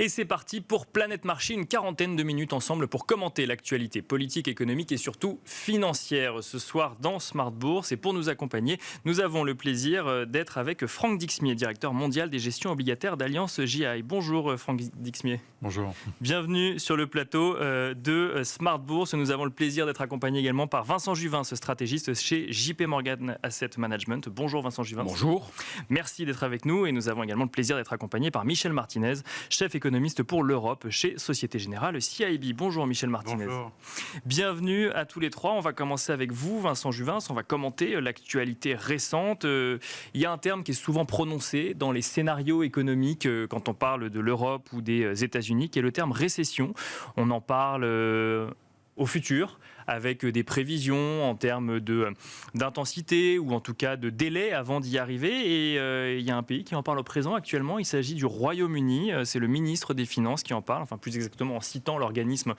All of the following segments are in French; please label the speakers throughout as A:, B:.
A: Et c'est parti pour Planète Marché, une quarantaine de minutes ensemble pour commenter l'actualité politique, économique et surtout financière ce soir dans Smart Bourse. Et pour nous accompagner, nous avons le plaisir d'être avec Franck Dixmier, directeur mondial des gestions obligataires d'Alliance JI. Bonjour Franck Dixmier.
B: Bonjour.
A: Bienvenue sur le plateau de Smart Bourse. Nous avons le plaisir d'être accompagné également par Vincent Juvin, ce stratégiste chez JP Morgan Asset Management. Bonjour Vincent Juvin.
B: Bonjour.
A: Merci d'être avec nous et nous avons également le plaisir d'être accompagné par Michel Martinez, chef économiste pour l'Europe chez Société Générale CIB. Bonjour Michel Martinez.
B: Bonjour.
A: Bienvenue à tous les trois. On va commencer avec vous, Vincent Juvin. On va commenter l'actualité récente. Il y a un terme qui est souvent prononcé dans les scénarios économiques quand on parle de l'Europe ou des États-Unis, qui est le terme récession. On en parle au futur, avec des prévisions en termes d'intensité ou en tout cas de délai avant d'y arriver. Et il y a un pays qui en parle au présent actuellement, il s'agit du Royaume-Uni. C'est le ministre des Finances qui en parle, enfin plus exactement en citant l'organisme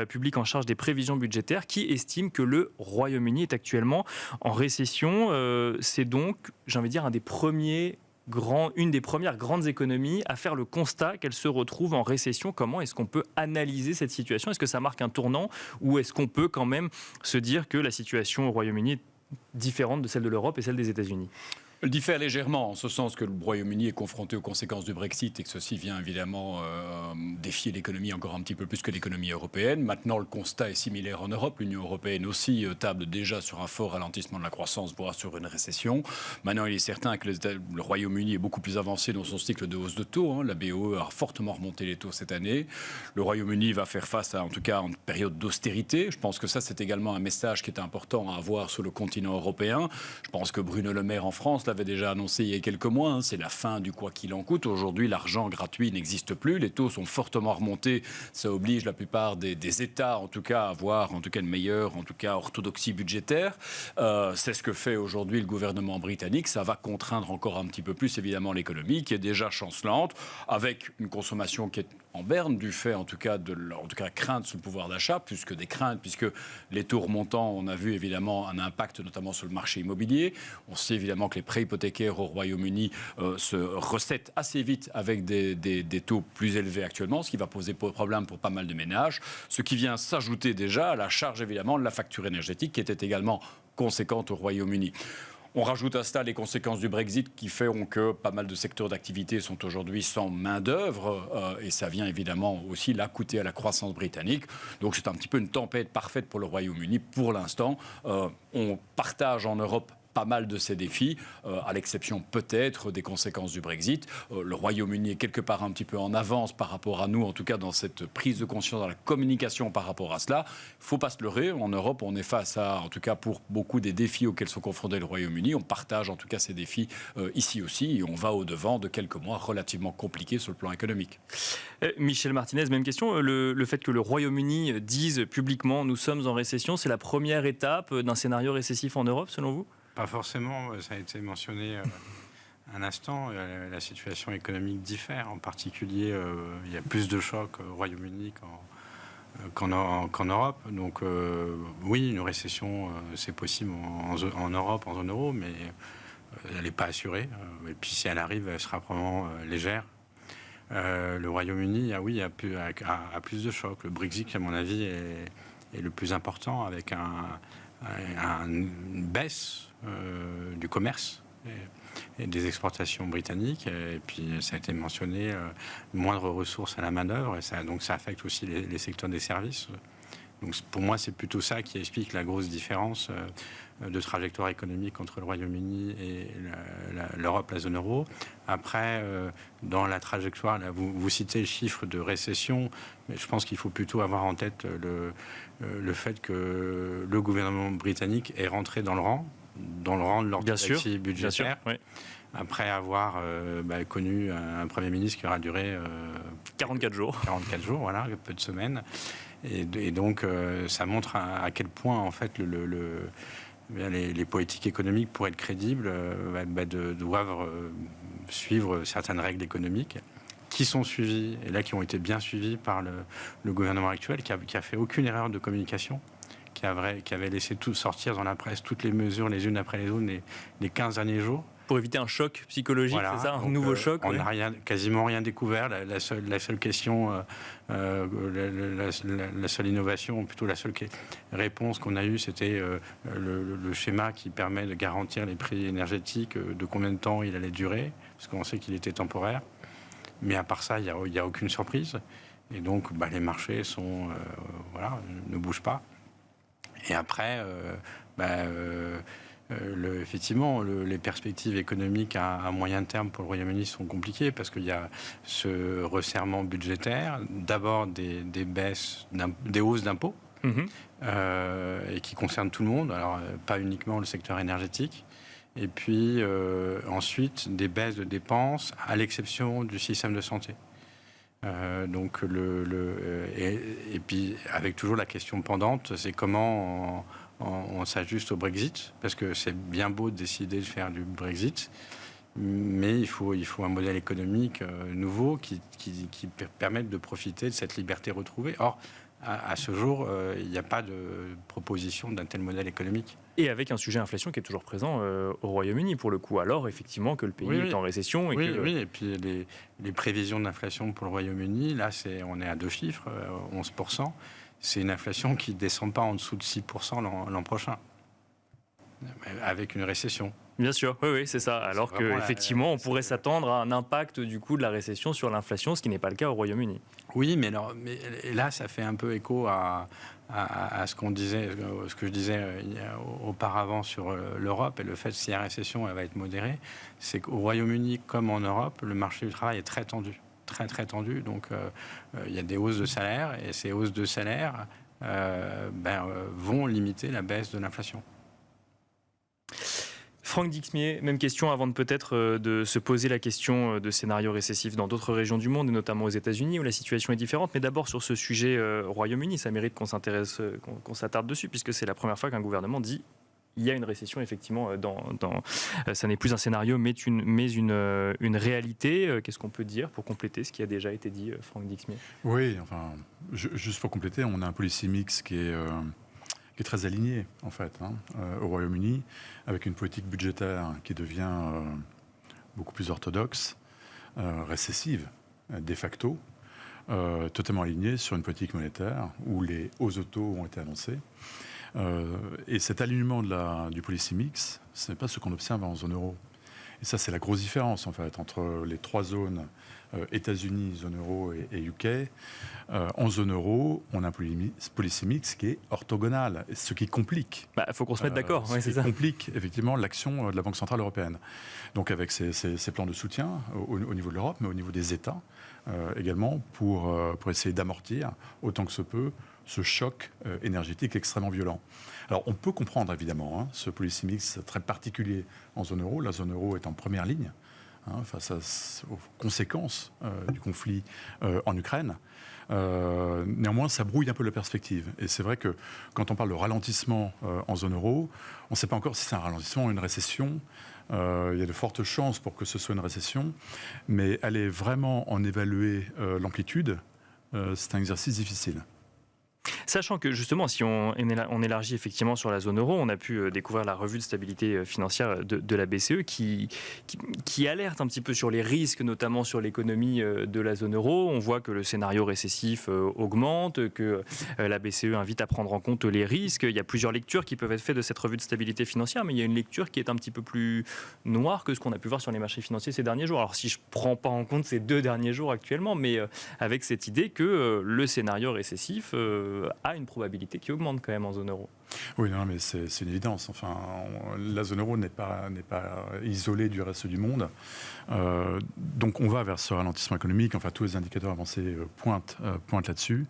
A: public en charge des prévisions budgétaires, qui estime que le Royaume-Uni est actuellement en récession. C'est donc, j'ai envie de dire, une des premières grandes économies à faire le constat qu'elle se retrouve en récession. Comment est-ce qu'on peut analyser cette situation ? Est-ce que ça marque un tournant ou est-ce qu'on peut quand même se dire que la situation au Royaume-Uni est différente de celle de l'Europe et celle des États-Unis ?
B: Elle diffère légèrement, en ce sens que le Royaume-Uni est confronté aux conséquences du Brexit et que ceci vient évidemment défier l'économie encore un petit peu plus que l'économie européenne. Maintenant, le constat est similaire en Europe. L'Union européenne aussi table déjà sur un fort ralentissement de la croissance, voire sur une récession. Maintenant, il est certain que le Royaume-Uni est beaucoup plus avancé dans son cycle de hausse de taux. La BOE a fortement remonté les taux cette année. Le Royaume-Uni va faire face à, en tout cas, une période d'austérité. Je pense que ça, c'est également un message qui est important à avoir sur le continent européen. Je pense que Bruno Le Maire en France l'avait déjà annoncé il y a quelques mois, c'est la fin du quoi qu'il en coûte. Aujourd'hui, l'argent gratuit n'existe plus, les taux sont fortement remontés, ça oblige la plupart des États, en tout cas, à avoir une meilleure, orthodoxie budgétaire. C'est ce que fait aujourd'hui le gouvernement britannique. Ça va contraindre encore un petit peu plus, évidemment, l'économie, qui est déjà chancelante, avec une consommation qui est en berne, du fait, en tout cas, crainte sur le pouvoir d'achat, plus que des craintes, puisque les taux remontants, on a vu évidemment un impact, notamment sur le marché immobilier. On sait évidemment que les prêts hypothécaires au Royaume-Uni se recettent assez vite avec des taux plus élevés actuellement, ce qui va poser problème pour pas mal de ménages, ce qui vient s'ajouter déjà à la charge évidemment de la facture énergétique qui était également conséquente au Royaume-Uni. On rajoute à cela les conséquences du Brexit qui feront que pas mal de secteurs d'activité sont aujourd'hui sans main-d'œuvre et ça vient évidemment aussi là coûter à la croissance britannique. Donc c'est un petit peu une tempête parfaite pour le Royaume-Uni pour l'instant. On partage en Europe pas mal de ces défis, à l'exception peut-être des conséquences du Brexit. Le Royaume-Uni est quelque part un petit peu en avance par rapport à nous, en tout cas dans cette prise de conscience, dans la communication par rapport à cela. Il ne faut pas se leurrer, en Europe on est face à, en tout cas pour beaucoup des défis auxquels sont confrontés le Royaume-Uni, on partage en tout cas ces défis ici aussi et on va au-devant de quelques mois relativement compliqués sur le plan économique.
A: Michel Martinez, même question. Le fait que le Royaume-Uni dise publiquement nous sommes en récession, c'est la première étape d'un scénario récessif en Europe selon vous ?
C: Pas forcément, ça a été mentionné un instant, la situation économique diffère. En particulier, il y a plus de chocs au Royaume-Uni qu'en Europe. Donc oui, une récession, c'est possible en Europe, en zone euro, mais elle n'est pas assurée. Et puis si elle arrive, elle sera probablement légère. Le Royaume-Uni, a plus de chocs. Le Brexit, à mon avis, est le plus important, avec une baisse du commerce et des exportations britanniques. Et puis, ça a été mentionné, moindre ressources à la main-d'œuvre. Donc, ça affecte aussi les secteurs des services. Donc, pour moi, c'est plutôt ça qui explique la grosse différence de trajectoire économique entre le Royaume-Uni et l'Europe, la zone euro. Après, dans la trajectoire, là, vous citez le chiffre de récession, mais je pense qu'il faut plutôt avoir en tête le fait que le gouvernement britannique est rentré dans le rang de l'orthodoxie budgétaire. Oui. Après avoir connu un Premier ministre qui aura duré
A: 44 jours.
C: 44 jours, voilà, peu de semaines. Et donc, ça montre à quel point, en fait, les politiques économiques, pour être crédibles, doivent suivre certaines règles économiques qui sont suivies, et là qui ont été bien suivies par le gouvernement actuel, qui a fait aucune erreur de communication, qui avait laissé tout sortir dans la presse, toutes les mesures les unes après les autres les 15 derniers jours,
A: Pour éviter un choc psychologique,
C: Voilà,
A: c'est ça, un
C: donc,
A: nouveau choc.
C: On n'a quasiment rien découvert. La seule question, la seule innovation, ou plutôt la seule réponse qu'on a eue, c'était le schéma qui permet de garantir les prix énergétiques, de combien de temps il allait durer, parce qu'on sait qu'il était temporaire. Mais à part ça, il n'y a aucune surprise. Et donc, les marchés ne bougent pas. Et après, effectivement, les perspectives économiques à moyen terme pour le Royaume-Uni sont compliquées parce qu'il y a ce resserrement budgétaire, d'abord des hausses d'impôts, et qui concernent tout le monde, alors pas uniquement le secteur énergétique. Et puis ensuite, des baisses de dépenses, à l'exception du système de santé. Et puis avec toujours la question pendante, c'est comment on s'ajuste au Brexit, parce que c'est bien beau de décider de faire du Brexit, mais il faut un modèle économique nouveau qui permette de profiter de cette liberté retrouvée. Or, à ce jour, il n'y a pas de proposition d'un tel modèle économique.
A: Et avec un sujet inflation qui est toujours présent au Royaume-Uni, pour le coup. Alors, effectivement, que le pays est en récession.
C: Oui, et puis les prévisions d'inflation pour le Royaume-Uni, là, on est à 2 chiffres, 11%. C'est une inflation qui ne descend pas en dessous de 6% l'an prochain, avec une récession.
A: Bien sûr, oui, c'est ça. Alors qu'effectivement, on pourrait s'attendre à un impact du coup de la récession sur l'inflation, ce qui n'est pas le cas au Royaume-Uni.
C: Oui, mais là, ça fait un peu écho à ce que je disais auparavant sur l'Europe et le fait que si la récession elle va être modérée, c'est qu'au Royaume-Uni comme en Europe, le marché du travail est très tendu. Très très tendu, donc il y a des hausses de salaire et ces hausses de salaire vont limiter la baisse de l'inflation.
A: Franck Dixmier, même question avant de peut-être de se poser la question de scénarios récessifs dans d'autres régions du monde, et notamment aux États-Unis où la situation est différente. Mais d'abord sur ce sujet Royaume-Uni, ça mérite qu'on s'intéresse, qu'on s'attarde dessus, puisque c'est la première fois qu'un gouvernement dit il y a une récession, effectivement, ça n'est plus un scénario, mais une réalité. Qu'est-ce qu'on peut dire pour compléter ce qui a déjà été dit, Franck Dixmier ?
D: Oui, juste pour compléter, on a un policy mix qui est très aligné, en fait, au Royaume-Uni, avec une politique budgétaire qui devient beaucoup plus orthodoxe, récessive, de facto, totalement alignée sur une politique monétaire où les hausses de taux ont été annoncées. Et cet alignement du policy mix, ce n'est pas ce qu'on observe en zone euro. Et ça, c'est la grosse différence, en fait, entre les 3 zones, États-Unis, zone euro et UK. En zone euro, on a un policy mix qui est orthogonal, ce qui complique.
A: Il faut qu'on se mette d'accord.
D: Ce qui complique, effectivement, l'action de la Banque Centrale Européenne. Donc, avec ces plans de soutien au niveau de l'Europe, mais au niveau des États également, pour essayer d'amortir, autant que se peut, ce choc énergétique extrêmement violent. Alors, on peut comprendre, évidemment, ce policy mix très particulier en zone euro. La zone euro est en première ligne face aux conséquences du conflit en Ukraine. Néanmoins, ça brouille un peu la perspective. Et c'est vrai que quand on parle de ralentissement en zone euro, on ne sait pas encore si c'est un ralentissement ou une récession. Il y a de fortes chances pour que ce soit une récession. Mais aller vraiment en évaluer l'amplitude, c'est un exercice difficile.
A: Sachant que justement, si on élargit effectivement sur la zone euro, on a pu découvrir la revue de stabilité financière de la BCE qui alerte un petit peu sur les risques, notamment sur l'économie de la zone euro. On voit que le scénario récessif augmente, que la BCE invite à prendre en compte les risques. Il y a plusieurs lectures qui peuvent être faites de cette revue de stabilité financière, mais il y a une lecture qui est un petit peu plus noire que ce qu'on a pu voir sur les marchés financiers ces derniers jours. Alors si je ne prends pas en compte ces 2 derniers jours actuellement, mais avec cette idée que le scénario récessif a une probabilité qui augmente quand même en zone euro.
D: Oui, non, mais c'est une évidence. Enfin, la zone euro n'est pas isolée du reste du monde. Donc on va vers ce ralentissement économique. Enfin, tous les indicateurs avancés pointent là-dessus.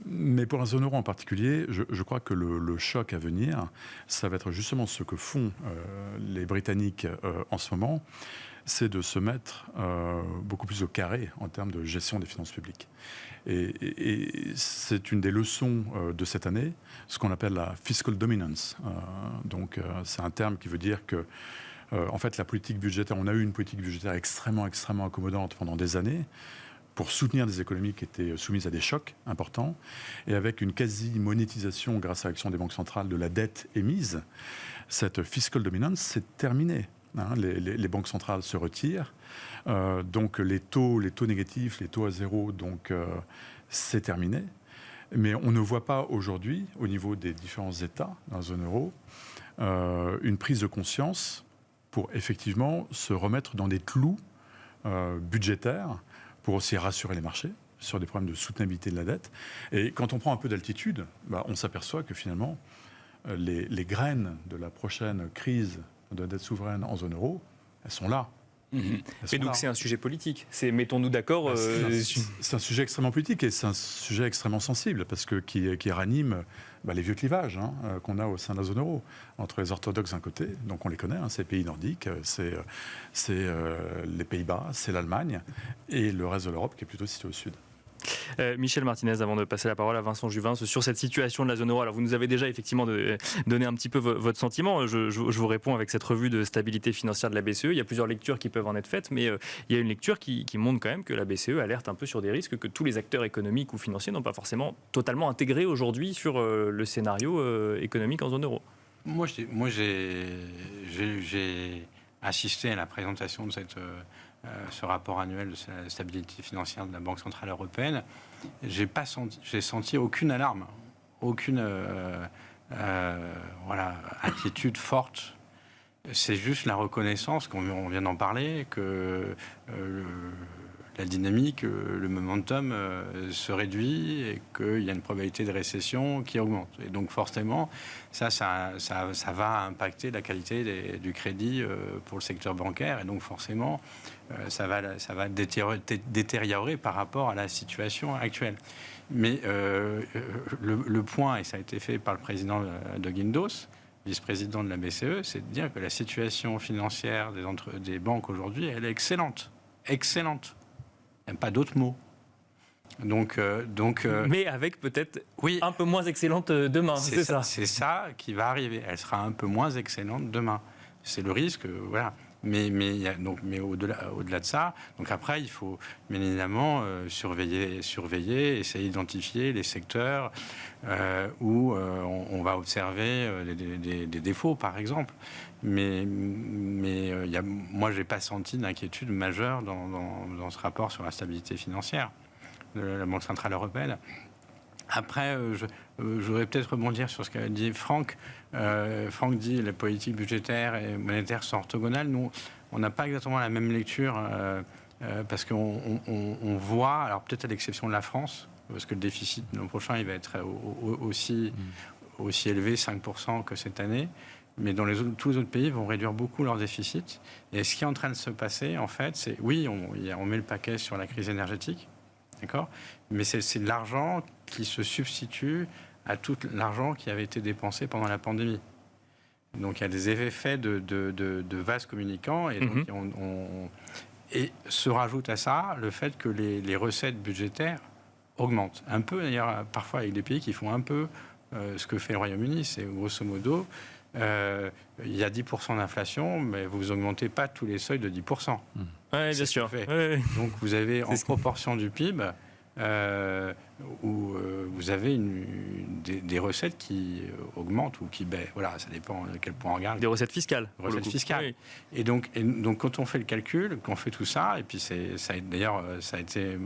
D: Mais pour la zone euro en particulier, je crois que le choc à venir, ça va être justement ce que font les Britanniques en ce moment, c'est de se mettre beaucoup plus au carré en termes de gestion des finances publiques. Et c'est une des leçons de cette année, ce qu'on appelle la fiscal dominance. Donc c'est un terme qui veut dire que en fait la politique budgétaire, on a eu une politique budgétaire extrêmement accommodante pendant des années pour soutenir des économies qui étaient soumises à des chocs importants, et avec une quasi-monétisation grâce à l'action des banques centrales de la dette émise, cette fiscal dominance s'est terminée. Les banques centrales se retirent. Donc les taux négatifs, les taux à zéro, donc c'est terminé. Mais on ne voit pas aujourd'hui, au niveau des différents États dans la zone euro, une prise de conscience pour effectivement se remettre dans des clous budgétaires pour aussi rassurer les marchés sur des problèmes de soutenabilité de la dette. Et quand on prend un peu d'altitude, on s'aperçoit que finalement, les graines de la prochaine crise de dette souveraine en zone euro, elles sont là.
A: Et donc c'est un sujet politique. Mettons-nous d'accord.
D: C'est un sujet extrêmement politique et c'est un sujet extrêmement sensible parce que qui ranime les vieux clivages qu'on a au sein de la zone euro entre les orthodoxes d'un côté, donc on les connaît, c'est les pays nordiques, c'est les Pays-Bas, c'est l'Allemagne et le reste de l'Europe qui est plutôt situé au sud.
A: Michel Martinez, avant de passer la parole à Vincent Juvin sur cette situation de la zone euro. Alors vous nous avez déjà effectivement donné un petit peu votre sentiment. Je vous réponds avec cette revue de stabilité financière de la BCE. Il y a plusieurs lectures qui peuvent en être faites, mais il y a une lecture qui montre quand même que la BCE alerte un peu sur des risques que tous les acteurs économiques ou financiers n'ont pas forcément totalement intégrés aujourd'hui sur le scénario économique en zone euro.
C: Moi, j'ai assisté à la présentation de ce rapport annuel de la stabilité financière de la Banque Centrale Européenne. J'ai senti aucune alarme, aucune inquiétude forte. C'est juste la reconnaissance, qu'on vient d'en parler, que la dynamique, le momentum se réduit et qu'il y a une probabilité de récession qui augmente. Et donc forcément, ça va impacter la qualité du crédit pour le secteur bancaire. Et donc forcément, ça va détériorer par rapport à la situation actuelle. Mais le point, et ça a été fait par le président de Guindos, vice-président de la BCE, c'est de dire que la situation financière des banques aujourd'hui, elle est excellente. Excellente. Il n'y a pas d'autres mots.
A: Mais avec peut-être un peu moins excellente demain, c'est ça.
C: C'est ça qui va arriver. Elle sera un peu moins excellente demain. C'est le risque, voilà. Mais au-delà de ça, donc après, il faut bien évidemment surveiller, essayer d'identifier les secteurs où on va observer des défauts, par exemple. Mais moi, je n'ai pas senti d'inquiétude majeure dans ce rapport sur la stabilité financière de la Banque Centrale Européenne. Après, je voudrais peut-être rebondir sur ce qu'a dit Franck. Franck dit que les politiques budgétaires et monétaires sont orthogonales. Nous, on n'a pas exactement la même lecture parce qu'on voit, alors peut-être à l'exception de la France, parce que le déficit l'an prochain, il va être aussi élevé, 5% que cette année. Mais tous les autres pays vont réduire beaucoup leur déficit. Et ce qui est en train de se passer, en fait, c'est, oui, on met le paquet sur la crise énergétique, d'accord ? Mais c'est de l'argent qui se substitue à tout l'argent qui avait été dépensé pendant la pandémie. Donc il y a des effets de vases communicants. Et, donc, et se rajoute à ça le fait que les recettes budgétaires augmentent. Un peu, d'ailleurs, parfois avec des pays qui font un peu ce que fait le Royaume-Uni. C'est grosso modo... il y a 10% d'inflation, mais vous n'augmentez pas tous les seuils de 10%.
A: Oui, bien sûr.
C: Donc vous avez en proportion du PIB, où vous avez des recettes qui augmentent ou qui baissent. Voilà, ça dépend de quel point on regarde.
A: Des recettes fiscales.
C: Recettes fiscales. Oui. Et donc quand on fait le calcul, qu'on fait tout ça, et puis ça a été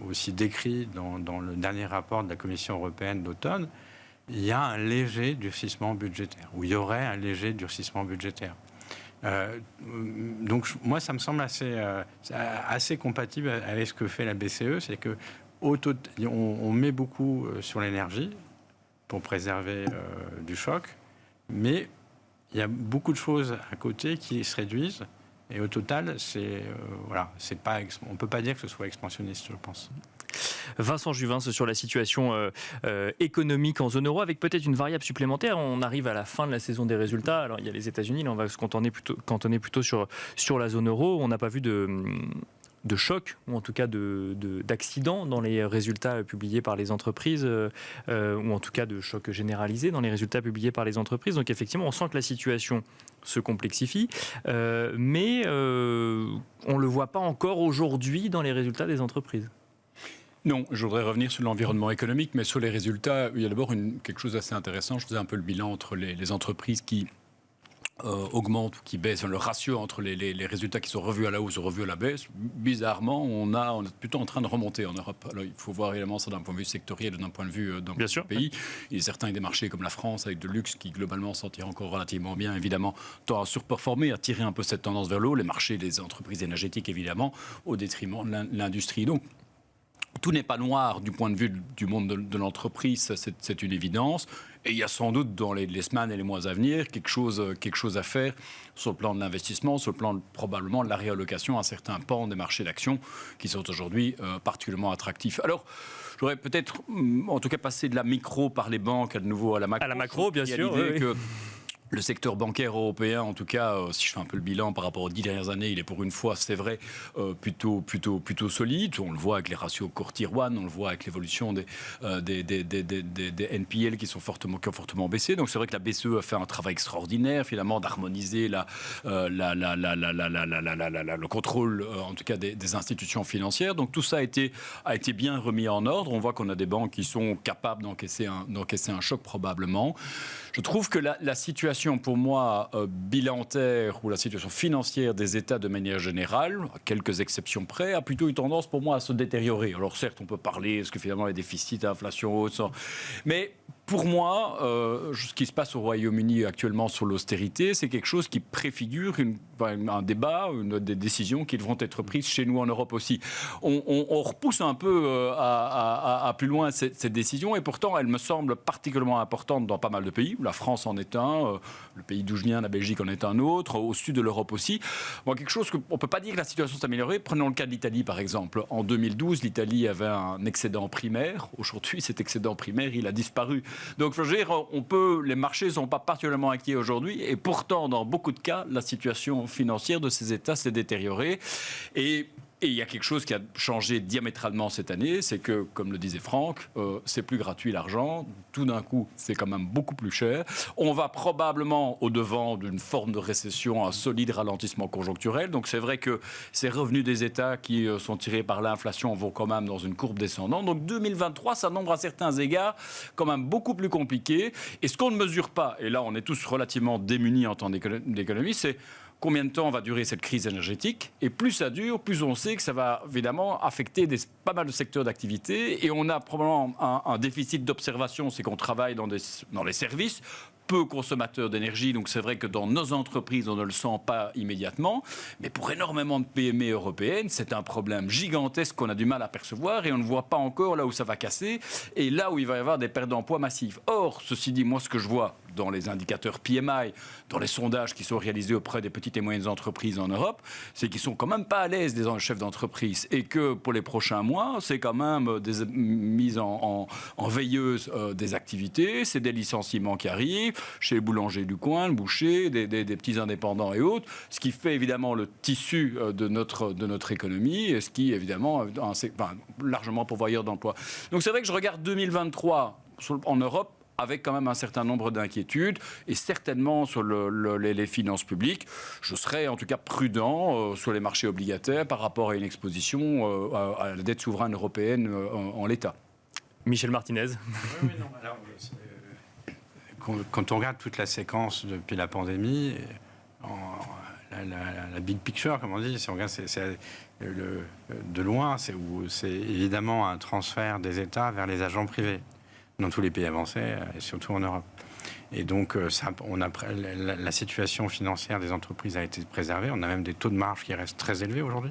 C: aussi décrit dans le dernier rapport de la Commission européenne d'automne, il y a un léger durcissement budgétaire, ou il y aurait un léger durcissement budgétaire. Donc moi, ça me semble assez compatible avec ce que fait la BCE, c'est que on met beaucoup sur l'énergie pour préserver du choc, mais il y a beaucoup de choses à côté qui se réduisent, et au total, on ne peut pas dire que ce soit expansionniste, je pense.
A: Vincent Juvin, sur la situation économique en zone euro, avec peut-être une variable supplémentaire. On arrive à la fin de la saison des résultats. Alors, il y a les États-Unis, là, on va se cantonner plutôt sur la zone euro. On n'a pas vu de choc, ou en tout cas d'accident dans les résultats publiés par les entreprises, ou en tout cas de choc généralisé dans les résultats publiés par les entreprises. Donc effectivement, on sent que la situation se complexifie, mais on ne le voit pas encore aujourd'hui dans les résultats des entreprises.
B: Non, je voudrais revenir sur l'environnement économique, mais sur les résultats, il y a d'abord quelque chose d'assez intéressant. Je faisais un peu le bilan entre les entreprises qui augmente ou qui baisse, le ratio entre les résultats qui sont revus à la hausse ou revus à la baisse, bizarrement, on est plutôt en train de remonter en Europe. Alors, il faut voir évidemment ça d'un point de vue sectoriel, d'un point de vue d'un pays. Il y a certains des marchés comme la France, avec de luxe, qui globalement s'en tirent encore relativement bien, évidemment, tend à surperformer, à tirer un peu cette tendance vers le haut. Les marchés des entreprises énergétiques, évidemment, au détriment de l'industrie. Donc, tout n'est pas noir du point de vue du monde de l'entreprise, c'est une évidence. Et il y a sans doute dans les semaines et les mois à venir quelque chose à faire sur le plan de l'investissement, sur le plan probablement de la réallocation à certains pans des marchés d'actions qui sont aujourd'hui particulièrement attractifs. Alors, j'aurais peut-être, en tout cas, passé de la micro par les banques à de nouveau à la macro.
A: À la macro, bien sûr.
B: Oui. Que le secteur bancaire européen, en tout cas, si je fais un peu le bilan par rapport aux 10 dernières années, il est pour une fois, c'est vrai, plutôt solide. On le voit avec les ratios Core Tier 1, on le voit avec l'évolution des NPL qui ont fortement baissé. Donc c'est vrai que la BCE a fait un travail extraordinaire, finalement, d'harmoniser le contrôle, en tout cas, des institutions financières. Donc tout ça a été bien remis en ordre. On voit qu'on a des banques qui sont capables d'encaisser un choc probablement. Je trouve que la situation, pour moi, bilantaire ou la situation financière des États de manière générale, à quelques exceptions près, a plutôt eu tendance pour moi à se détériorer. Alors certes, on peut parler, est-ce que finalement les déficits, l'inflation haute, mais pour moi, ce qui se passe au Royaume-Uni actuellement sur l'austérité, c'est quelque chose qui préfigure un débat, des décisions qui devront être prises chez nous en Europe aussi. On repousse un peu à plus loin cette décision, et pourtant elle me semble particulièrement importante dans pas mal de pays. La France en est un, le pays d'où je viens, la Belgique en est un autre, au sud de l'Europe aussi. Bon, quelque chose qu'on ne peut pas dire que la situation s'est améliorée. Prenons le cas de l'Italie par exemple. En 2012, l'Italie avait un excédent primaire. Aujourd'hui, cet excédent primaire, il a disparu. Donc, je veux dire, les marchés ne sont pas particulièrement inquiets aujourd'hui, et pourtant, dans beaucoup de cas, la situation financière de ces États s'est détériorée. Et il y a quelque chose qui a changé diamétralement cette année, c'est que, comme le disait Franck, c'est plus gratuit l'argent. Tout d'un coup, c'est quand même beaucoup plus cher. On va probablement au-devant d'une forme de récession, un solide ralentissement conjoncturel. Donc c'est vrai que ces revenus des États qui sont tirés par l'inflation vont quand même dans une courbe descendante. Donc 2023 s'annonce à certains égards quand même beaucoup plus compliqué. Et ce qu'on ne mesure pas, et là on est tous relativement démunis en temps d'économie, c'est combien de temps va durer cette crise énergétique. Et plus ça dure, plus on sait que ça va évidemment affecter pas mal de secteurs d'activité. Et on a probablement un déficit d'observation, c'est qu'on travaille dans les services, peu consommateurs d'énergie. Donc c'est vrai que dans nos entreprises, on ne le sent pas immédiatement. Mais pour énormément de PME européennes, c'est un problème gigantesque qu'on a du mal à percevoir, et on ne voit pas encore là où ça va casser et là où il va y avoir des pertes d'emploi massives. Or, ceci dit, moi ce que je vois dans les indicateurs PMI, dans les sondages qui sont réalisés auprès des petites et moyennes entreprises en Europe, c'est qu'ils sont quand même pas à l'aise, des chefs d'entreprise, et que pour les prochains mois, c'est quand même des mises en veilleuse des activités, c'est des licenciements qui arrivent chez les boulangers du coin, le boucher, des petits indépendants et autres, ce qui fait évidemment le tissu de notre économie, et ce qui évidemment largement pourvoyeur d'emplois. Donc c'est vrai que je regarde 2023 en Europe avec quand même un certain nombre d'inquiétudes, et certainement sur les finances publiques, je serais en tout cas prudent sur les marchés obligataires par rapport à une exposition à la dette souveraine européenne en l'état.
A: Michel Martinez.
C: Oui, non, alors, quand on regarde toute la séquence depuis la pandémie, la big picture, comme on dit, si on regarde de loin, c'est évidemment un transfert des États vers les agents privés dans tous les pays avancés, et surtout en Europe. Et donc, la situation financière des entreprises a été préservée. On a même des taux de marge qui restent très élevés aujourd'hui.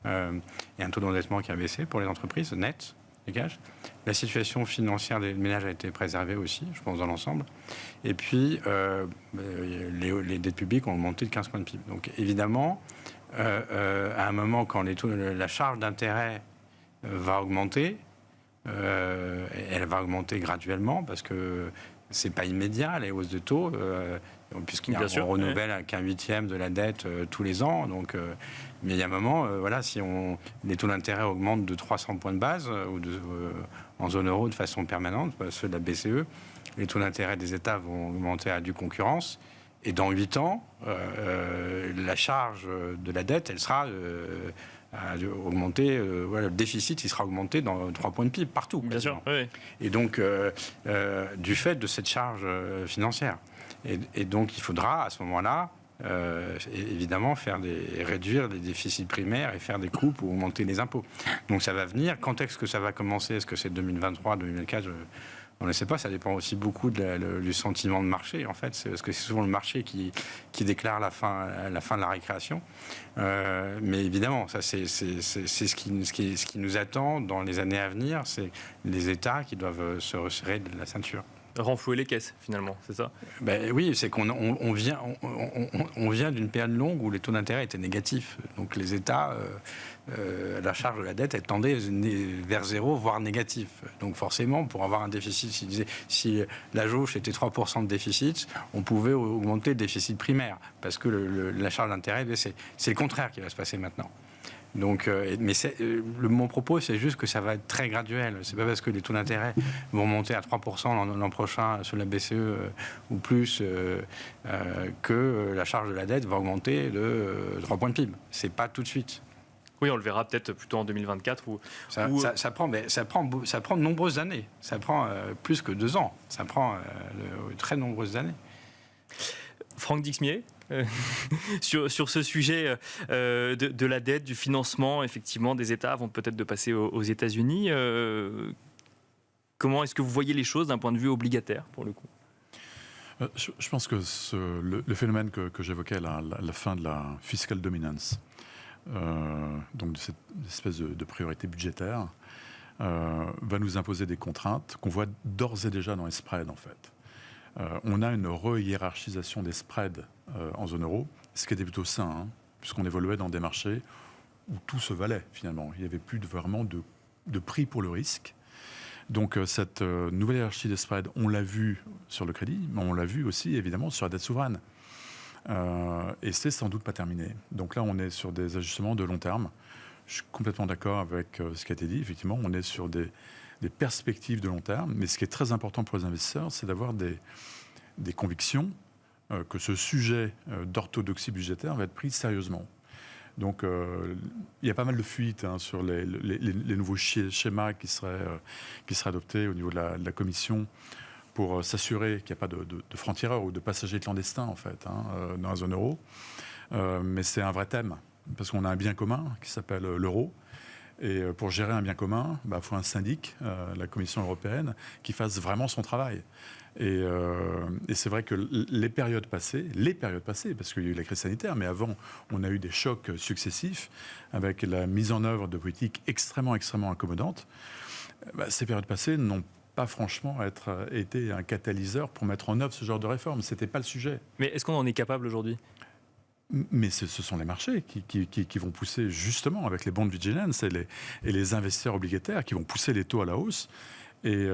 C: Et un taux d'endettement qui a baissé pour les entreprises, net, les cash. La situation financière des ménages a été préservée aussi, je pense, dans l'ensemble. Et puis, les dettes publiques ont augmenté de 15 points de PIB. Donc, évidemment, à un moment, quand la charge d'intérêt va augmenter, elle va augmenter graduellement parce que c'est pas immédiat les hausses de taux, puisqu'on renouvelle qu'un huitième de la dette tous les ans. Donc, mais il y a un moment, si les taux d'intérêt augmentent de 300 points de base en zone euro de façon permanente, ceux de la BCE, les taux d'intérêt des États vont augmenter à due concurrence. Et dans 8 ans, la charge de la dette, elle sera augmenter. Le déficit, il sera augmenté dans 3 points de PIB partout.
A: Bien sûr. Oui.
C: Et donc, du fait de cette charge financière. Et donc, il faudra, à ce moment-là, évidemment, réduire les déficits primaires et faire des coupes ou augmenter les impôts. Donc, ça va venir. Quand est-ce que ça va commencer? Est-ce que c'est 2023, 2024? On ne sait pas, ça dépend aussi beaucoup du sentiment de marché, en fait. Parce que c'est souvent le marché qui déclare la fin de la récréation. Mais évidemment, ça, c'est ce qui nous attend dans les années à venir. C'est les États qui doivent se resserrer de la ceinture.
A: Renflouer les caisses, finalement, c'est ça?
C: Oui, c'est qu'on vient d'une période longue où les taux d'intérêt étaient négatifs. Donc les États, la charge de la dette, elle tendait vers zéro, voire négatif. Donc forcément, pour avoir un déficit, si la jauge était 3% de déficit, on pouvait augmenter le déficit primaire, parce que la charge d'intérêt baissait. C'est le contraire qui va se passer maintenant. Donc, mon propos, c'est juste que ça va être très graduel. C'est pas parce que les taux d'intérêt vont monter à 3% l'an prochain sur la BCE ou plus que la charge de la dette va augmenter de 3 points de PIB. C'est pas tout de suite.
A: Oui, on le verra peut-être plutôt en 2024.
C: Ça prend de nombreuses années. Ça prend plus que 2 ans. Ça prend de très nombreuses années.
A: Franck Dixmier, sur ce sujet de la dette, du financement, effectivement, des États avant peut-être de passer aux États-Unis. Comment est-ce que vous voyez les choses d'un point de vue obligataire, pour le coup?
D: Je pense que le phénomène que j'évoquais, la fin de la fiscal dominance, donc de cette espèce de priorité budgétaire, va nous imposer des contraintes qu'on voit d'ores et déjà dans les spreads, en fait. On a une re-hiérarchisation des spreads en zone euro, ce qui était plutôt sain, puisqu'on évoluait dans des marchés où tout se valait, finalement. Il n'y avait plus vraiment de prix pour le risque. Donc cette nouvelle hiérarchie des spreads, on l'a vu sur le crédit, mais on l'a vu aussi, évidemment, sur la dette souveraine. Et c'est sans doute pas terminé. Donc là, on est sur des ajustements de long terme. Je suis complètement d'accord avec ce qui a été dit. Effectivement, on est sur des perspectives de long terme. Mais ce qui est très important pour les investisseurs, c'est d'avoir des convictions que ce sujet d'orthodoxie budgétaire va être pris sérieusement. Donc, il y a pas mal de fuites sur les nouveaux schémas qui seraient adoptés au niveau de la Commission pour s'assurer qu'il n'y a pas de francs-tireurs ou de passagers clandestins, en fait, dans la zone euro. Mais c'est un vrai thème, parce qu'on a un bien commun qui s'appelle l'euro. Et pour gérer un bien commun, il faut un syndic, la Commission européenne, qui fasse vraiment son travail. Et c'est vrai que les périodes passées, parce qu'il y a eu la crise sanitaire, mais avant, on a eu des chocs successifs avec la mise en œuvre de politiques extrêmement accommodantes. Ces périodes passées n'ont pas franchement été un catalyseur pour mettre en œuvre ce genre de réforme. Ce n'était pas le sujet.
A: Mais est-ce qu'on en est capable aujourd'hui ?
D: Mais ce sont les marchés qui vont pousser, justement, avec les bond vigilance et les investisseurs obligataires, qui vont pousser les taux à la hausse et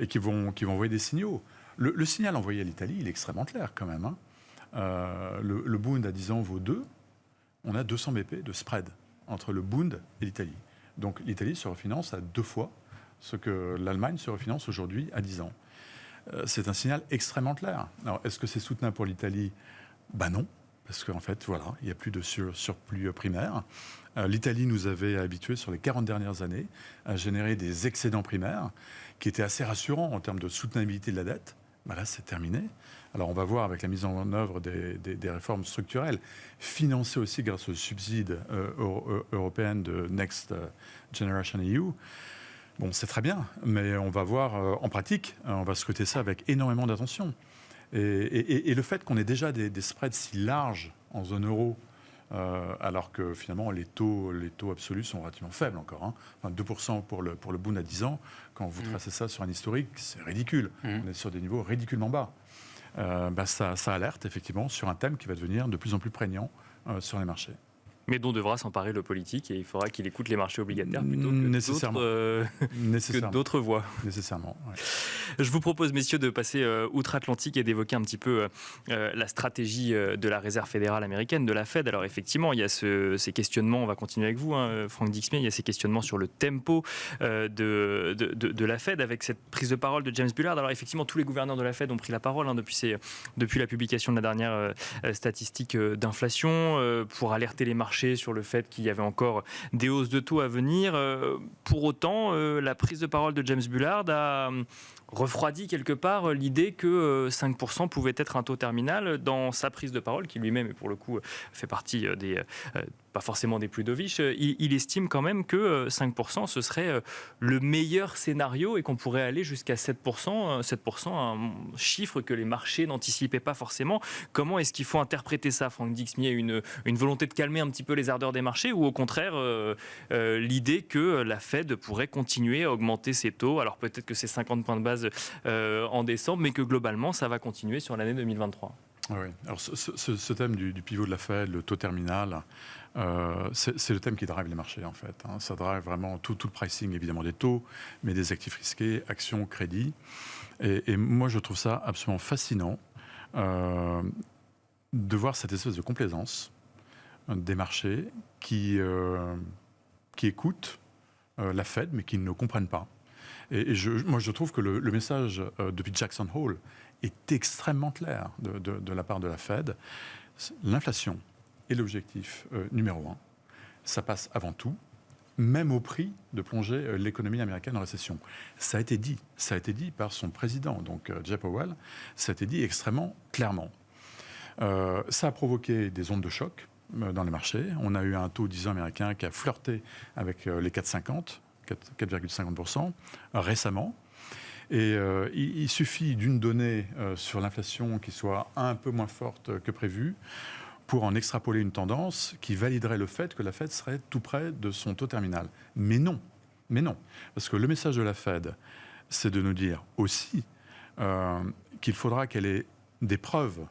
D: qui vont envoyer des signaux. Le signal envoyé à l'Italie, il est extrêmement clair quand même. Le Bund à 10 ans vaut 2. On a 200 BP de spread entre le Bund et l'Italie. Donc l'Italie se refinance à 2 fois ce que l'Allemagne se refinance aujourd'hui à 10 ans. C'est un signal extrêmement clair. Alors, est-ce que c'est soutenable pour l'Italie ? Non. Parce qu'en fait, voilà, il n'y a plus de surplus primaire. L'Italie nous avait habitués sur les 40 dernières années à générer des excédents primaires qui étaient assez rassurants en termes de soutenabilité de la dette. Là, c'est terminé. Alors, on va voir avec la mise en œuvre des réformes structurelles, financées aussi grâce aux subsides européens de Next Generation EU. Bon, c'est très bien, mais on va voir en pratique, on va scruter ça avec énormément d'attention. Et le fait qu'on ait déjà des spreads si larges en zone euro, alors que finalement les taux absolus sont relativement faibles encore. 2% pour le Bund à 10 ans, quand vous tracez ça sur un historique, c'est ridicule. On est sur des niveaux ridiculement bas. Ça alerte effectivement sur un thème qui va devenir de plus en plus prégnant sur les marchés.
A: Mais dont devra s'emparer le politique, et il faudra qu'il écoute les marchés obligataires plutôt que d'autres voies.
D: Nécessairement. Ouais.
A: Je vous propose, messieurs, de passer outre-Atlantique et d'évoquer un petit peu la stratégie de la Réserve fédérale américaine, de la Fed. Alors effectivement, il y a ces questionnements, on va continuer avec vous, Franck Dixmier, il y a ces questionnements sur le tempo de la Fed, avec cette prise de parole de James Bullard. Alors effectivement, tous les gouverneurs de la Fed ont pris la parole depuis la publication de la dernière statistique d'inflation pour alerter les marchés marché sur le fait qu'il y avait encore des hausses de taux à venir. Pour autant, la prise de parole de James Bullard a refroidi quelque part l'idée que 5% pouvait être un taux terminal dans sa prise de parole, qui lui-même, et pour le coup, fait partie des... pas forcément des plus dovish, il estime quand même que 5% ce serait le meilleur scénario et qu'on pourrait aller jusqu'à 7%, 7%, un chiffre que les marchés n'anticipaient pas forcément. Comment est-ce qu'il faut interpréter ça, Franck Dixmier, une volonté de calmer un petit peu les ardeurs des marchés ou au contraire l'idée que la Fed pourrait continuer à augmenter ses taux, alors peut-être que c'est 50 points de base en décembre, mais que globalement ça va continuer sur l'année 2023?
D: Oui, alors ce thème du pivot de la Fed, le taux terminal, c'est le thème qui drive les marchés en fait. Ça drive vraiment tout le pricing évidemment des taux, mais des actifs risqués, actions, crédits. Et moi je trouve ça absolument fascinant de voir cette espèce de complaisance des marchés qui écoutent la Fed mais qui ne comprennent pas. Et moi je trouve que le message depuis Jackson Hole est extrêmement clair de la part de la Fed. L'inflation est l'objectif numéro 1. Ça passe avant tout, même au prix de plonger l'économie américaine en récession. Ça a été dit par son président, donc Jay Powell, ça a été dit extrêmement clairement. Ça a provoqué des ondes de choc dans les marchés. On a eu un taux 10 ans américain qui a flirté avec les 4,50% récemment. Et il suffit d'une donnée sur l'inflation qui soit un peu moins forte que prévu pour en extrapoler une tendance qui validerait le fait que la Fed serait tout près de son taux terminal. Mais non. Parce que le message de la Fed, c'est de nous dire aussi qu'il faudra qu'elle ait des preuves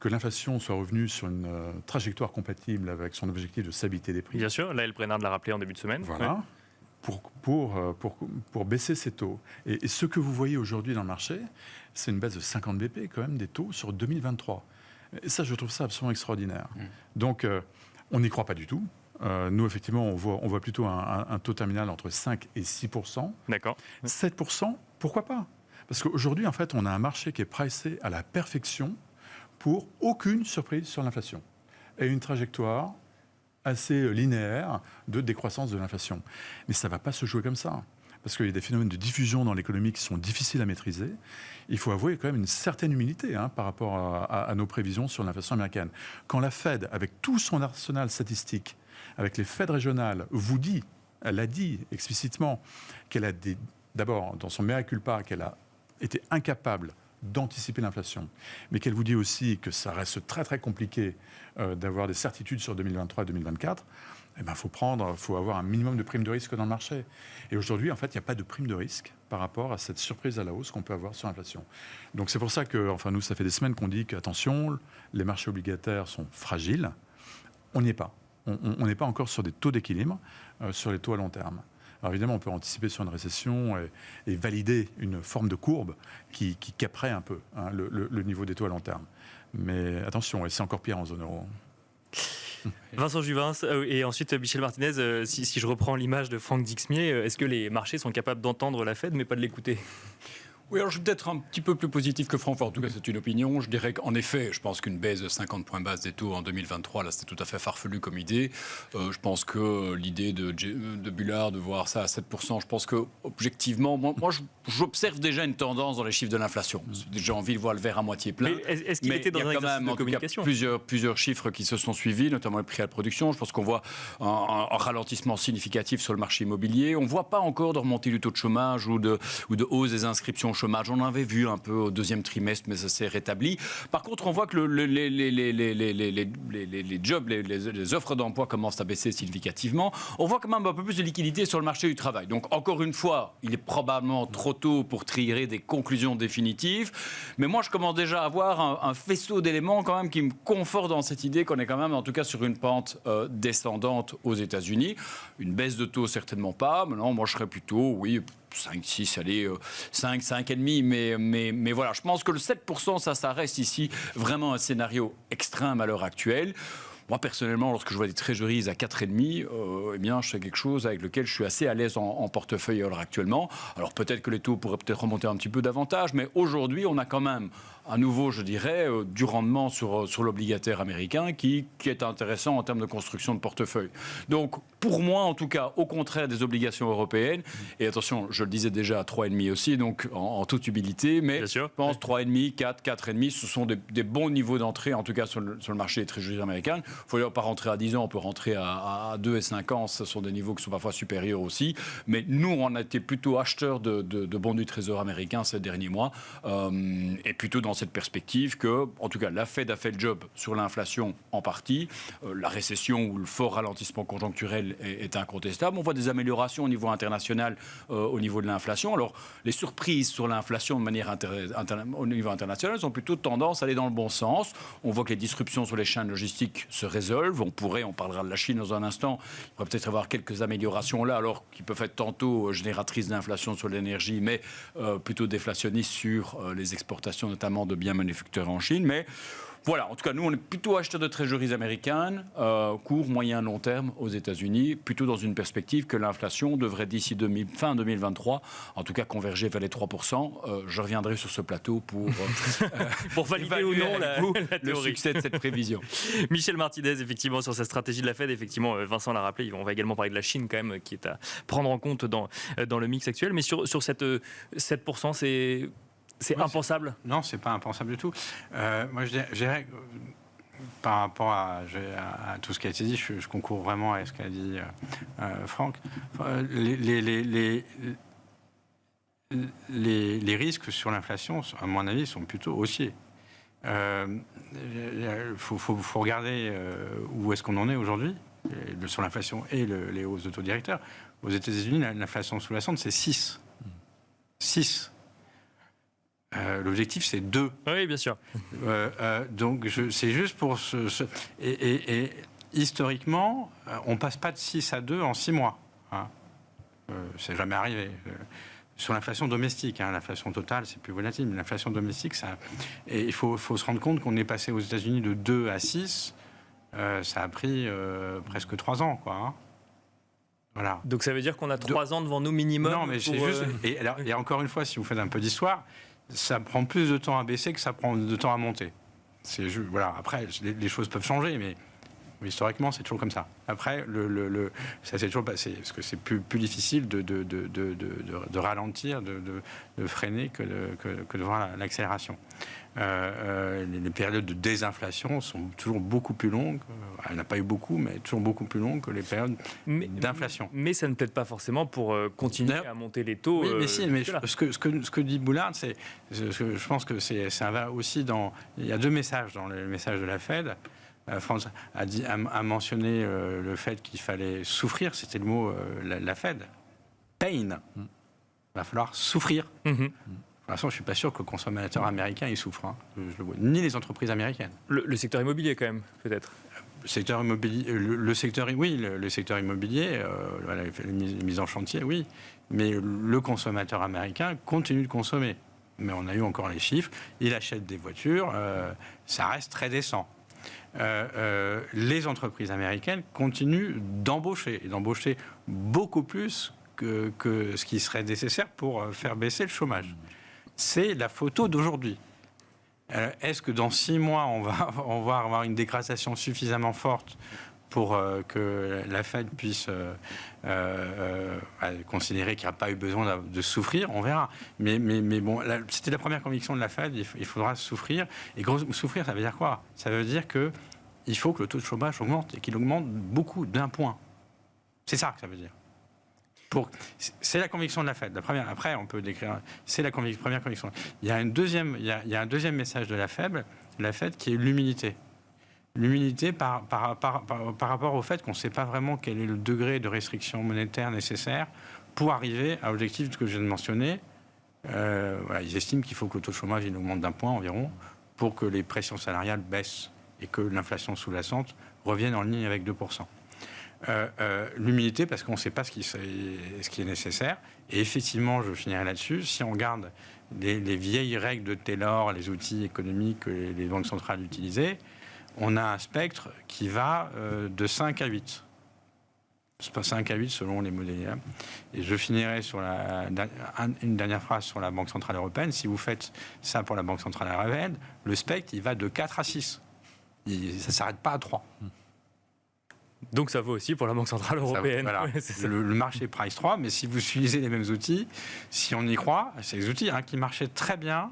D: que l'inflation soit revenue sur une trajectoire compatible avec son objectif de stabilité des prix.
A: Bien sûr, là, Brennard l'a rappelé en début de semaine.
D: Voilà. Ouais. Pour baisser ces taux. Et ce que vous voyez aujourd'hui dans le marché, c'est une baisse de 50 BP quand même des taux sur 2023. Et ça, je trouve ça absolument extraordinaire. Donc, on n'y croit pas du tout. Nous, effectivement, on voit plutôt un taux terminal entre 5 et 6%.
A: D'accord.
D: 7%, pourquoi pas? Parce qu'aujourd'hui, en fait, on a un marché qui est pricé à la perfection pour aucune surprise sur l'inflation. Et une trajectoire assez linéaire de décroissance de l'inflation. Mais ça ne va pas se jouer comme ça. Parce qu'il y a des phénomènes de diffusion dans l'économie qui sont difficiles à maîtriser. Il faut avouer quand même une certaine humilité par rapport à nos prévisions sur l'inflation américaine. Quand la Fed, avec tout son arsenal statistique, avec les Fed régionales, vous dit, elle a dit explicitement qu'elle a d'abord, dans son mea culpa, qu'elle a été incapable d'anticiper l'inflation, mais qu'elle vous dit aussi que ça reste très très compliqué d'avoir des certitudes sur 2023 et 2024, eh ben, faut avoir un minimum de prime de risque dans le marché. Et aujourd'hui, en fait, il n'y a pas de prime de risque par rapport à cette surprise à la hausse qu'on peut avoir sur l'inflation. Donc c'est pour ça que, enfin, nous, ça fait des semaines qu'on dit qu'attention, les marchés obligataires sont fragiles. On n'y est pas. On n'est pas encore sur des taux d'équilibre, sur les taux à long terme. Alors évidemment, on peut anticiper sur une récession et valider une forme de courbe qui caperait un peu le niveau des taux à long terme. Mais attention, et c'est encore pire en zone euro.
A: Vincent Juvin et ensuite Michel Martinez, si je reprends l'image de Franck Dixmier, est-ce que les marchés sont capables d'entendre la Fed mais pas de l'écouter?
B: Oui, alors je suis peut-être un petit peu plus positif que Franck. En tout cas, c'est une opinion. Je dirais qu'en effet, je pense qu'une baisse de 50 points base des taux en 2023, là, c'était tout à fait farfelu comme idée. Je pense que l'idée de Bullard de voir ça à 7%, je pense que objectivement, moi j'observe déjà une tendance dans les chiffres de l'inflation. J'ai envie de voir le verre à moitié plein.
A: Mais est-ce qu'il était dans un exercice de communication?
B: Il y a plusieurs chiffres qui se sont suivis, notamment le prix à la production. Je pense qu'on voit un ralentissement significatif sur le marché immobilier. On ne voit pas encore de remontée du taux de chômage ou de hausse des inscriptions chômage. On en avait vu un peu au deuxième trimestre, mais ça s'est rétabli. Par contre, on voit que les jobs, les offres d'emploi commencent à baisser significativement. On voit quand même un peu plus de liquidité sur le marché du travail. Donc, encore une fois, il est probablement trop tôt pour tirer des conclusions définitives. Mais moi, je commence déjà à avoir un faisceau d'éléments quand même qui me conforte dans cette idée qu'on est quand même, en tout cas, sur une pente descendante aux États-Unis. Une baisse de taux, certainement pas. Maintenant, moi, je serais plutôt, oui, 5, 6, allez, 5, 5,5, mais voilà, je pense que le 7%, ça reste ici vraiment un scénario extrême à l'heure actuelle. Moi, personnellement, lorsque je vois des trésoreries à 4,5, eh bien, c'est quelque chose avec lequel je suis assez à l'aise en portefeuille actuellement. Alors, peut-être que les taux pourraient peut-être remonter un petit peu davantage, mais aujourd'hui, on a quand même, à nouveau, je dirais, du rendement sur l'obligataire américain qui est intéressant en termes de construction de portefeuille. Donc, pour moi, en tout cas, au contraire des obligations européennes, et attention, je le disais déjà à 3,5 aussi, donc en toute humilité, mais je pense 3,5, 4, 4,5, ce sont des bons niveaux d'entrée, en tout cas sur le marché des trésoreries américaines. Il ne faut d'ailleurs pas rentrer à 10 ans, on peut rentrer à 2 et 5 ans, ce sont des niveaux qui sont parfois supérieurs aussi. Mais nous, on a été plutôt acheteurs de bons du Trésor américain ces derniers mois, et plutôt dans cette perspective que, en tout cas, la Fed a fait le job sur l'inflation en partie, la récession ou le fort ralentissement conjoncturel est incontestable. On voit des améliorations au niveau international, au niveau de l'inflation. Alors, les surprises sur l'inflation de manière au niveau international ont plutôt tendance à aller dans le bon sens. On voit que les disruptions sur les chaînes logistiques se résolvent. On parlera de la Chine dans un instant. Il pourrait peut-être y avoir quelques améliorations là, alors qui peuvent être tantôt génératrices d'inflation sur l'énergie, mais plutôt déflationnistes sur les exportations, notamment de biens manufacturés en Chine. Mais voilà, en tout cas, nous, on est plutôt acheteurs de trésoreries américaines, court, moyen, long terme aux États-Unis, plutôt dans une perspective que l'inflation devrait, d'ici fin 2023, en tout cas, converger vers les 3%. Je reviendrai sur ce plateau pour
A: valider ou non
B: le succès de cette prévision.
A: Michel Martinez, effectivement, sur sa stratégie de la Fed, effectivement, Vincent l'a rappelé, on va également parler de la Chine, quand même, qui est à prendre en compte dans le mix actuel. Mais sur cette 7%, c'est impensable?
C: Non, c'est pas impensable du tout. Moi, je dirais par rapport à tout ce qui a été dit, je concours vraiment à ce qu'a dit Franck. Les risques sur l'inflation, à mon avis, sont plutôt haussiers. Il faut regarder où est-ce qu'on en est aujourd'hui sur l'inflation et les hausses de taux directeurs. Aux États-Unis, l'inflation sous-jacente, c'est 6. 6. L'objectif, c'est 2.
A: Oui, bien sûr.
C: Donc, c'est juste pour et historiquement, on ne passe pas de 6 à 2 en 6 mois. Hein. C'est jamais arrivé. Sur l'inflation domestique, hein, l'inflation totale, c'est plus volatile, mais l'inflation domestique, ça... Et il faut se rendre compte qu'on est passé aux États-Unis de 2 à 6. Ça a pris presque 3 ans, quoi. Hein. Voilà.
A: Donc, ça veut dire qu'on a 3 ans devant nous minimum?
C: Non, mais c'est juste... Et encore une fois, si vous faites un peu d'histoire, ça prend plus de temps à baisser que ça prend de temps à monter. C'est juste, voilà. Après, les choses peuvent changer, mais historiquement, c'est toujours comme ça. Après, ça s'est toujours passé, parce que c'est plus difficile de ralentir, de freiner que de voir l'accélération. Les périodes de désinflation sont toujours beaucoup plus longues. Il n'y en a pas eu beaucoup, mais toujours beaucoup plus longues que les périodes d'inflation.
A: Mais ça ne plaide pas forcément pour continuer à monter les taux.
C: Oui, mais si. Mais ce que dit Boulard, je pense que ça va aussi dans... Il y a 2 messages dans le message de la Fed. France a mentionné le fait qu'il fallait souffrir, c'était le mot la Fed. Pain. Il va falloir souffrir.
A: Mm-hmm.
C: De toute façon, je ne suis pas sûr que le consommateur américain il souffre. Hein. Je le vois. Ni les entreprises américaines.
A: Le secteur immobilier, quand même, peut-être.
C: Le secteur immobilier, le secteur immobilier, les mises en chantier, oui. Mais le consommateur américain continue de consommer. Mais on a eu encore les chiffres. Il achète des voitures. Ça reste très décent. Les entreprises américaines continuent d'embaucher, et d'embaucher beaucoup plus que ce qui serait nécessaire pour faire baisser le chômage. C'est la photo d'aujourd'hui. Est-ce que dans 6 mois, on va avoir une dégradation suffisamment forte pour que la Fed puisse considérer qu'il n'y a pas eu besoin de souffrir? On verra. Mais bon, c'était la première conviction de la Fed, il faudra souffrir. Et souffrir, ça veut dire quoi? Ça veut dire qu'il faut que le taux de chômage augmente, et qu'il augmente beaucoup, d'1 point. C'est ça que ça veut dire. C'est la conviction de la Fed. Après, on peut décrire. C'est la première conviction. Il y a un deuxième message de la Fed qui est l'humilité. L'humilité par rapport au fait qu'on ne sait pas vraiment quel est le degré de restriction monétaire nécessaire pour arriver à l'objectif que je viens de mentionner. Ils estiment qu'il faut que le taux de chômage augmente d'1 point environ pour que les pressions salariales baissent et que l'inflation sous-jacente revienne en ligne avec 2%. L'humilité parce qu'on ne sait pas ce qui est nécessaire. Et effectivement, je finirai là-dessus, si on regarde les vieilles règles de Taylor, les outils économiques que les banques centrales utilisaient, on a un spectre qui va de 5 à 8. C'est pas 5 à 8 selon les modèles. Et je finirai sur une dernière phrase sur la Banque Centrale Européenne. Si vous faites ça pour la Banque Centrale Européenne, le spectre, il va de 4 à 6. Ça ne s'arrête pas à 3.
A: Donc ça vaut aussi pour la Banque Centrale Européenne.
C: Voilà.
A: Ouais, c'est ça.
C: Le marché price 3, mais si vous utilisez les mêmes outils, si on y croit, c'est des outils qui marchaient très bien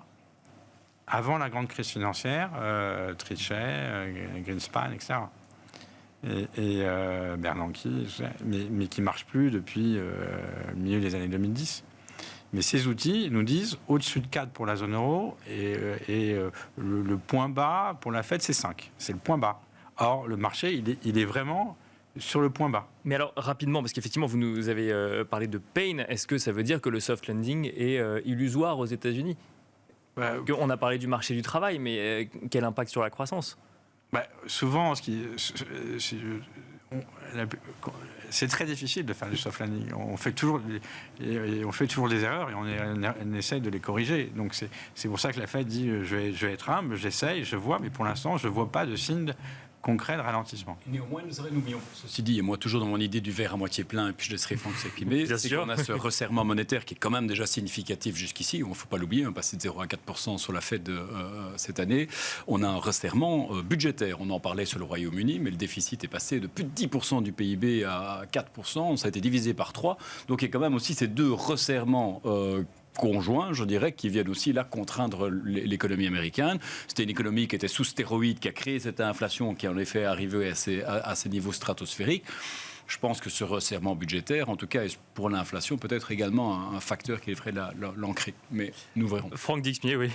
C: avant la grande crise financière, Trichet, Greenspan, etc. Et Bernanke, mais qui ne marchent plus depuis le milieu des années 2010. Mais ces outils nous disent au-dessus de 4 pour la zone euro et le point bas pour la Fed, c'est 5. C'est le point bas. Or, le marché, il est vraiment sur le point bas.
A: Mais alors, rapidement, parce qu'effectivement, vous nous avez parlé de pain, est-ce que ça veut dire que le soft landing est illusoire aux États-Unis ? On a parlé du marché du travail, mais quel impact sur la croissance ?
C: Souvent, c'est très difficile de faire du soft landing. On fait toujours des erreurs et on essaye de les corriger. Donc c'est pour ça que la Fed dit je vais être humble, j'essaye, je vois, mais pour l'instant, je ne vois pas de signe concret de ralentissement.
B: Néanmoins, n'oublions pas ceci dit, et moi toujours dans mon idée du verre à moitié plein, et puis je laisserai Franck s'exprimer, c'est qu'on a ce resserrement monétaire qui est quand même déjà significatif jusqu'ici, il ne faut pas l'oublier, on est passé de 0 à 4% sur la Fed cette année, on a un resserrement budgétaire, on en parlait sur le Royaume-Uni, mais le déficit est passé de plus de 10% du PIB à 4%, ça a été divisé par 3, donc il y a quand même aussi ces deux resserrements conjoints, je dirais, qui viennent aussi là contraindre l'économie américaine. C'était une économie qui était sous stéroïdes, qui a créé cette inflation, qui en effet est arrivée à ces niveaux stratosphériques. Je pense que ce resserrement budgétaire, en tout cas pour l'inflation, peut être également un facteur qui ferait l'ancrer. Mais nous verrons.
A: Franck Dixmier, oui.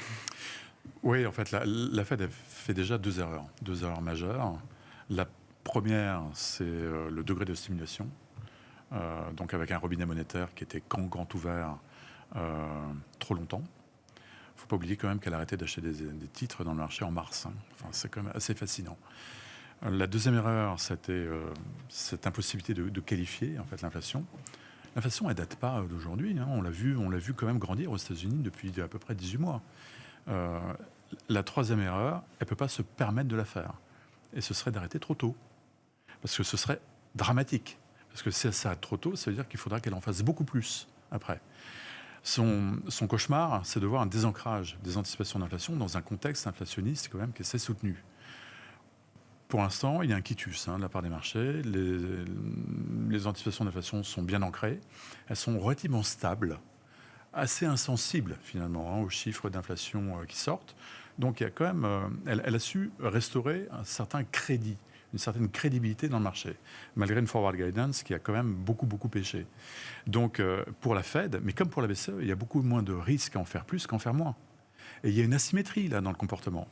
D: Oui, en fait, la Fed a fait déjà deux erreurs majeures. La première, c'est le degré de stimulation. Donc avec un robinet monétaire qui était grand ouvert trop longtemps. Il ne faut pas oublier quand même qu'elle a arrêté d'acheter des titres dans le marché en mars. Enfin, c'est quand même assez fascinant. La deuxième erreur, c'était cette impossibilité de qualifier en fait, l'inflation. L'inflation, elle ne date pas d'aujourd'hui. On l'a vu quand même grandir aux États-Unis depuis à peu près 18 mois. La troisième erreur, elle ne peut pas se permettre de la faire. Et ce serait d'arrêter trop tôt. Parce que ce serait dramatique. Parce que si elle s'arrête trop tôt, ça veut dire qu'il faudra qu'elle en fasse beaucoup plus après. Son cauchemar, c'est de voir un désancrage des anticipations d'inflation dans un contexte inflationniste quand même qui est assez soutenu. Pour l'instant, il y a un quitus de la part des marchés. Les anticipations d'inflation sont bien ancrées. Elles sont relativement stables, assez insensibles finalement aux chiffres d'inflation qui sortent. Donc il y a quand même, elle a su restaurer un certain crédit, une certaine crédibilité dans le marché, malgré une forward guidance qui a quand même beaucoup pêché. Donc pour la Fed, mais comme pour la BCE, il y a beaucoup moins de risques à en faire plus qu'à en faire moins. Et il y a une asymétrie là dans le comportement.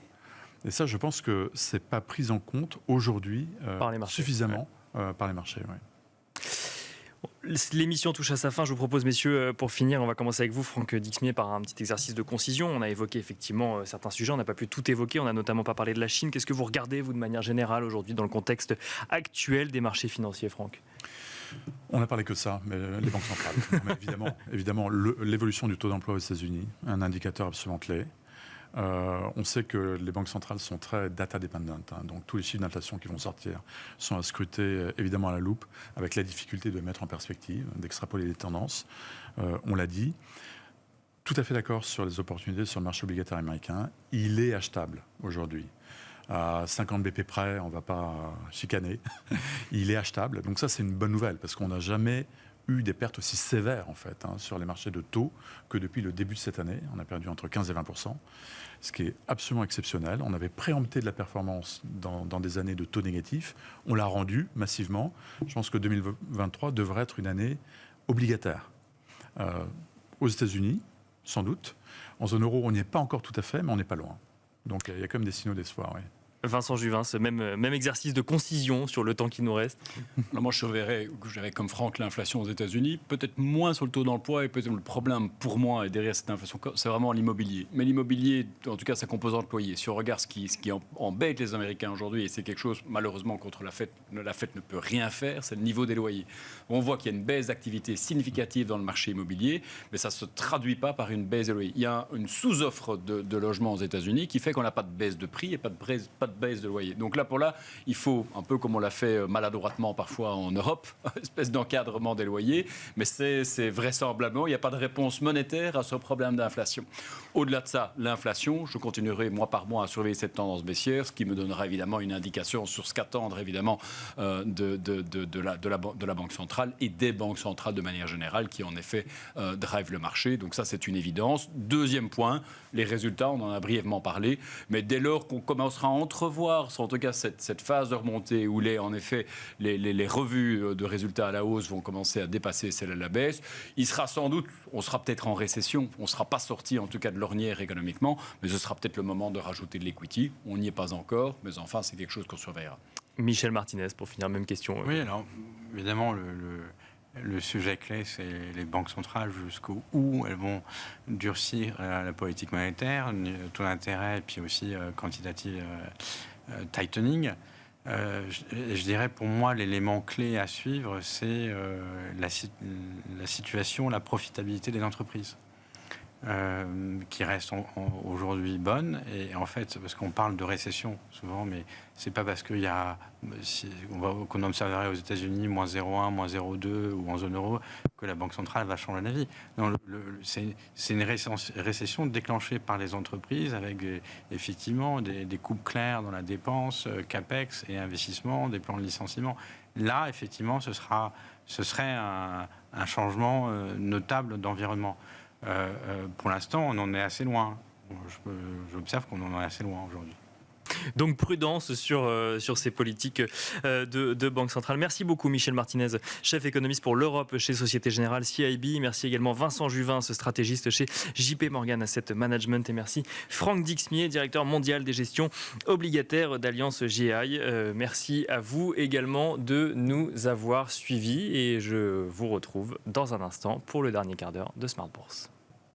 D: Et ça, je pense que c'est pas pris en compte aujourd'hui suffisamment par les marchés. Ouais.
A: L'émission touche à sa fin. Je vous propose, messieurs, pour finir, on va commencer avec vous, Franck Dixmier, par un petit exercice de concision. On a évoqué effectivement certains sujets, on n'a pas pu tout évoquer. On n'a notamment pas parlé de la Chine. Qu'est-ce que vous regardez, vous, de manière générale, aujourd'hui, dans le contexte actuel des marchés financiers, Franck ?
D: On n'a parlé que de ça, mais les banques centrales. Mais évidemment l'évolution du taux d'emploi aux États-Unis, un indicateur absolument clé. On sait que les banques centrales sont très data dependent, donc tous les chiffres d'inflation qui vont sortir sont à scruter évidemment à la loupe, avec la difficulté de mettre en perspective, d'extrapoler les tendances. On l'a dit, tout à fait d'accord sur les opportunités sur le marché obligataire américain. Il est achetable aujourd'hui. À 50 BP près, on ne va pas chicaner. Il est achetable, donc ça c'est une bonne nouvelle, parce qu'on n'a jamais eu des pertes aussi sévères en fait sur les marchés de taux que depuis le début de cette année. On a perdu entre 15 et 20%, ce qui est absolument exceptionnel. On avait préempté de la performance dans des années de taux négatifs. On l'a rendu massivement. Je pense que 2023 devrait être une année obligataire. Aux États-Unis, sans doute. En zone euro, on n'y est pas encore tout à fait, mais on n'est pas loin. Donc il y a quand même des signaux d'espoir. Oui.
A: Vincent Juvin, ce même exercice de concision sur le temps qui nous reste.
B: Alors moi, je verrais comme Franck l'inflation aux États-Unis, peut-être moins sur le taux d'emploi, et peut-être le problème pour moi, et derrière cette inflation, c'est vraiment l'immobilier. Mais l'immobilier, en tout cas sa composante loyer, si on regarde ce qui embête les Américains aujourd'hui, et c'est quelque chose, malheureusement, contre la Fed ne peut rien faire, c'est le niveau des loyers. On voit qu'il y a une baisse d'activité significative dans le marché immobilier, mais ça ne se traduit pas par une baisse des loyers. Il y a une sous-offre de logements aux États-Unis qui fait qu'on n'a pas de baisse de prix et pas de pas de baisse de loyer. Donc là, il faut, un peu comme on l'a fait maladroitement parfois en Europe, une espèce d'encadrement des loyers, mais c'est vraisemblablement, il n'y a pas de réponse monétaire à ce problème d'inflation. Au-delà de ça, l'inflation, je continuerai mois par mois à surveiller cette tendance baissière, ce qui me donnera évidemment une indication sur ce qu'attendre évidemment de la Banque centrale et des banques centrales de manière générale qui en effet drive le marché. Donc ça, c'est une évidence. Deuxième point, les résultats, on en a brièvement parlé, mais dès lors qu'on commencera à entrevoir, en tout cas cette phase de remontée où en effet les revues de résultats à la hausse vont commencer à dépasser celles à la baisse, on sera peut-être en récession, on ne sera pas sorti en tout cas de l'ornière économiquement, mais ce sera peut-être le moment de rajouter de l'equity. On n'y est pas encore, mais enfin c'est quelque chose qu'on surveillera.
A: Michel Martinez, pour finir, même question.
C: Oui, alors évidemment le sujet clé, c'est les banques centrales jusqu'où elles vont durcir la politique monétaire, taux d'intérêt, et puis aussi quantitative tightening. Je dirais pour moi l'élément clé à suivre, c'est la situation, la profitabilité des entreprises. Qui reste aujourd'hui bonne, et en fait parce qu'on parle de récession souvent, mais c'est pas parce qu'il y a qu'on observerait aux États-Unis moins 0,1, moins 0,2 ou en zone euro que la Banque centrale va changer d'avis. Non, c'est une récession déclenchée par les entreprises avec effectivement des coupes claires dans la dépense, capex et investissement, des plans de licenciement. Là, effectivement, ce serait un changement notable d'environnement. Pour l'instant, on en est assez loin. J'observe qu'on en est assez loin aujourd'hui.
A: Donc prudence sur ces politiques de Banque centrale. Merci beaucoup Michel Martinez, chef économiste pour l'Europe chez Société Générale CIB. Merci également Vincent Juvin, stratégiste chez JP Morgan Asset Management. Et merci Franck Dixmier, directeur mondial des gestions obligataires d'Alliance GI. Merci à vous également de nous avoir suivis. Et je vous retrouve dans un instant pour le dernier quart d'heure de Smart Bourse.